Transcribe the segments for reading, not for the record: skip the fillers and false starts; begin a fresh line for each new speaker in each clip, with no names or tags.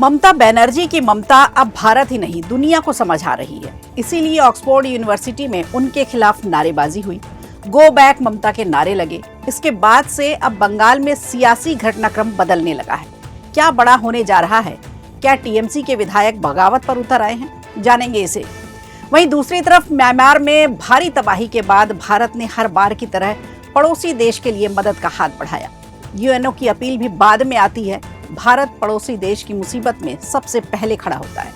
ममता बनर्जी की ममता अब भारत ही नहीं दुनिया को समझ आ रही है। इसीलिए ऑक्सफोर्ड यूनिवर्सिटी में उनके खिलाफ नारेबाजी हुई, गो बैक ममता के नारे लगे। इसके बाद से अब बंगाल में सियासी घटनाक्रम बदलने लगा है। क्या बड़ा होने जा रहा है? क्या टीएमसी के विधायक बगावत पर उतर आए हैं? जानेंगे इसे। वहीं दूसरी तरफ म्यांमार में भारी तबाही के बाद भारत ने हर बार की तरह पड़ोसी देश के लिए मदद का हाथ बढ़ाया। यूएनओ की अपील भी बाद में आती है। भारत पड़ोसी देश की मुसीबत में सबसे पहले खड़ा होता है।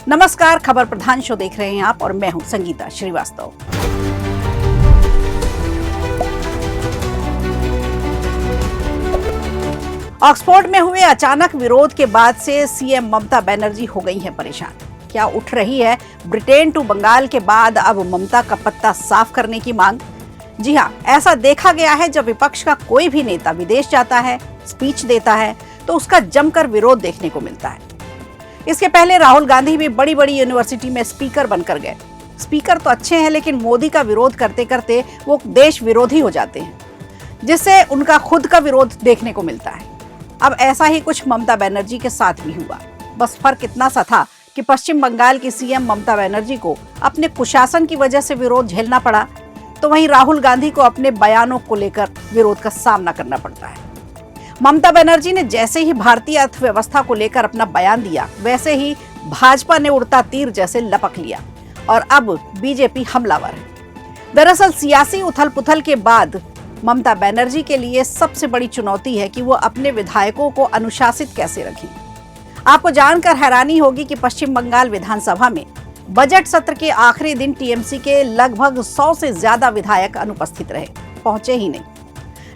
नमस्कार, खबर प्रधान शो देख रहे हैं आप और मैं हूं संगीता श्रीवास्तव। ऑक्सफोर्ड में हुए अचानक विरोध के बाद से सीएम ममता बनर्जी हो गई हैं परेशान। क्या उठ रही है ब्रिटेन टू बंगाल के बाद अब ममता का पत्ता साफ करने की मांग? जी हां, ऐसा देखा गया है जब विपक्ष का कोई भी नेता विदेश जाता है, स्पीच देता है तो उसका जमकर विरोध देखने को मिलता है। इसके पहले राहुल गांधी भी बड़ी बड़ी यूनिवर्सिटी में स्पीकर बनकर गए। स्पीकर तो अच्छे हैं, लेकिन मोदी का विरोध करते करते वो देश विरोधी हो जाते हैं, जिससे उनका खुद का विरोध देखने को मिलता है। अब ऐसा ही कुछ ममता बनर्जी के साथ भी हुआ। बस फर्क इतना सा था कि पश्चिम बंगाल की सीएम ममता बनर्जी को अपने कुशासन की वजह से विरोध झेलना पड़ा, तो वहीं राहुल गांधी को अपने बयानों को लेकर विरोध का सामना करना पड़ता है। ममता बनर्जी ने जैसे ही भारतीय अर्थव्यवस्था को लेकर अपना बयान दिया, वैसे ही भाजपा ने उड़ता तीर जैसे लपक लिया और अब बीजेपी हमलावर है। दरअसल सियासी उथल पुथल के बाद ममता बनर्जी के लिए सबसे बड़ी चुनौती है कि वो अपने विधायकों को अनुशासित कैसे रखें। आपको जानकर हैरानी होगी कि पश्चिम बंगाल विधानसभा में बजट सत्र के आखिरी दिन टीएमसी के लगभग 100 से ज्यादा विधायक अनुपस्थित रहे, पहुंचे ही नहीं,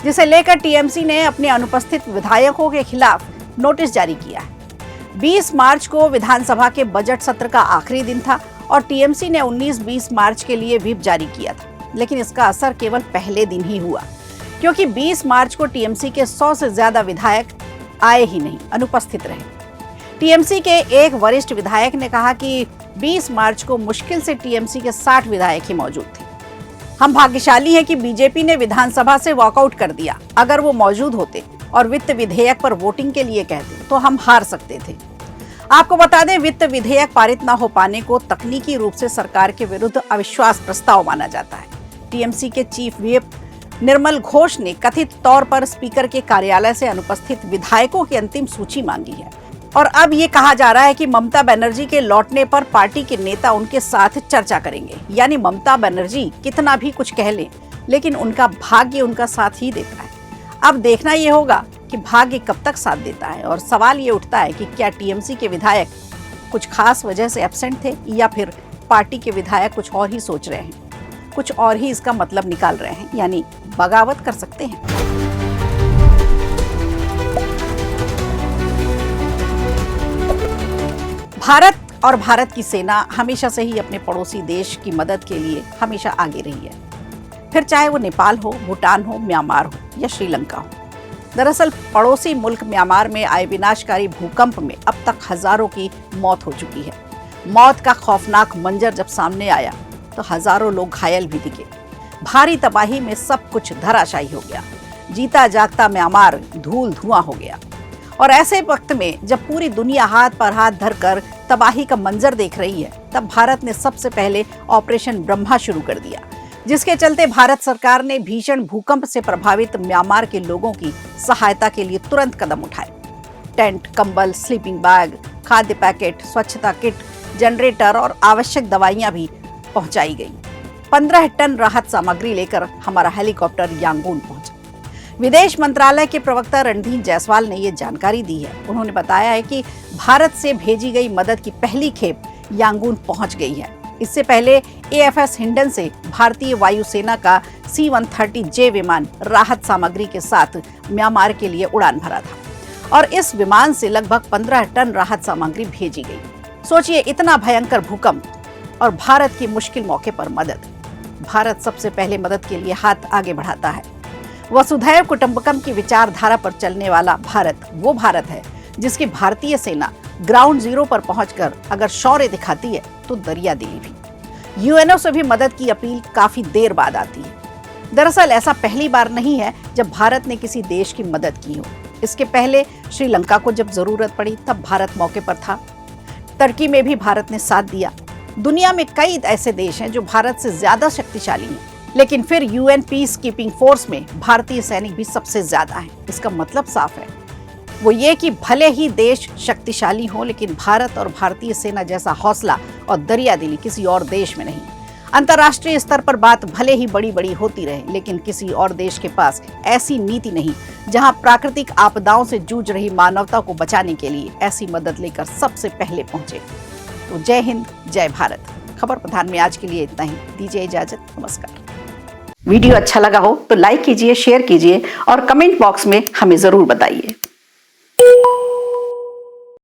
जिसे लेकर टीएमसी ने अपने अनुपस्थित विधायकों के खिलाफ नोटिस जारी किया है। 20 मार्च को विधानसभा के बजट सत्र का आखिरी दिन था और टीएमसी ने 19-20 मार्च के लिए व्हिप जारी किया था, लेकिन इसका असर केवल पहले दिन ही हुआ, क्योंकि 20 मार्च को टीएमसी के 100 से ज्यादा विधायक आए ही नहीं, अनुपस्थित रहे। टीएमसी के एक वरिष्ठ विधायक ने कहा कि 20 मार्च को मुश्किल से टीएमसी के 60 विधायक ही मौजूद थे। हम भाग्यशाली हैं कि बीजेपी ने विधानसभा से वॉकआउट कर दिया। अगर वो मौजूद होते और वित्त विधेयक पर वोटिंग के लिए कहते तो हम हार सकते थे। आपको बता दें, वित्त विधेयक पारित न हो पाने को तकनीकी रूप से सरकार के विरुद्ध अविश्वास प्रस्ताव माना जाता है। टीएमसी के चीफ व्हिप निर्मल घोष ने कथित तौर पर स्पीकर के कार्यालय से अनुपस्थित विधायकों की अंतिम सूची मांगी है और अब ये कहा जा रहा है कि ममता बनर्जी के लौटने पर पार्टी के नेता उनके साथ चर्चा करेंगे। यानी ममता बनर्जी कितना भी कुछ कह लें, लेकिन उनका भाग्य उनका साथ ही देता है। अब देखना ये होगा कि भाग्य कब तक साथ देता है और सवाल ये उठता है कि क्या टीएमसी के विधायक कुछ खास वजह से एब्सेंट थे या फिर पार्टी के विधायक कुछ और ही सोच रहे हैं, कुछ और ही इसका मतलब निकाल रहे हैं, यानी बगावत कर सकते हैं। भारत और भारत की सेना हमेशा से ही अपने पड़ोसी देश की मदद के लिए हमेशा आगे रही है, फिर चाहे वो नेपाल हो, भूटान हो, म्यांमार हो या श्रीलंका हो। दरअसल पड़ोसी मुल्क म्यांमार में आए विनाशकारी भूकंप में अब तक हजारों की मौत हो चुकी है। मौत का खौफनाक मंजर जब सामने आया तो हजारों लोग घायल भी दिखे। भारी तबाही में सब कुछ धराशायी हो गया। जीता जागता म्यांमार धूल धुआं हो गया। और ऐसे वक्त में जब पूरी दुनिया हाथ पर हाथ धरकर तबाही का मंजर देख रही है, तब भारत ने सबसे पहले ऑपरेशन ब्रह्मा शुरू कर दिया, जिसके चलते भारत सरकार ने भीषण भूकंप से प्रभावित म्यांमार के लोगों की सहायता के लिए तुरंत कदम उठाए। टेंट, कंबल, स्लीपिंग बैग, खाद्य पैकेट, स्वच्छता किट, जनरेटर और आवश्यक दवाइयां भी पहुंचाई गई। 15 टन राहत सामग्री लेकर हमारा हेलीकॉप्टर यांगून पहुंचा। विदेश मंत्रालय के प्रवक्ता रणधीर जायसवाल ने ये जानकारी दी है। उन्होंने बताया है कि भारत से भेजी गई मदद की पहली खेप यांगून पहुंच गई है। इससे पहले एएफएस हिंडन से भारतीय वायुसेना का C-130J विमान राहत सामग्री के साथ म्यांमार के लिए उड़ान भरा था और इस विमान से लगभग 15 टन राहत सामग्री भेजी गई। सोचिए, इतना भयंकर भूकंप और भारत की मुश्किल मौके पर मदद। भारत सबसे पहले मदद के लिए हाथ आगे बढ़ाता है। वसुधैव कुटुंबकम की विचारधारा पर चलने वाला भारत वो भारत है जिसकी भारतीय सेना ग्राउंड जीरो पर पहुंचकर अगर शौर्य दिखाती है तो दरिया दिली भी। यूएनओ से भी मदद की अपील काफी देर बाद आती है। दरअसल ऐसा पहली बार नहीं है जब भारत ने किसी देश की मदद की हो। इसके पहले श्रीलंका को जब जरूरत पड़ी तब भारत मौके पर था। तुर्की में भी भारत ने साथ दिया। दुनिया में कई ऐसे देश हैं जो भारत से ज्यादा शक्तिशाली हैं, लेकिन फिर यूएन पीस कीपिंग फोर्स में भारतीय सैनिक भी सबसे ज्यादा हैं। इसका मतलब साफ है, वो ये कि भले ही देश शक्तिशाली हो, लेकिन भारत और भारतीय सेना जैसा हौसला और दरियादिली किसी और देश में नहीं। अंतर्राष्ट्रीय स्तर पर बात भले ही बड़ी बड़ी होती रहे, लेकिन किसी और देश के पास ऐसी नीति नहीं जहां प्राकृतिक आपदाओं से जूझ रही मानवता को बचाने के लिए ऐसी मदद लेकर सबसे पहले पहुंचे। तो जय हिंद, जय भारत। खबर प्रधान में आज के लिए इतना ही। दीजिए इजाजत, नमस्कार। वीडियो अच्छा लगा हो तो लाइक कीजिए, शेयर कीजिए और कमेंट बॉक्स में हमें जरूर बताइए।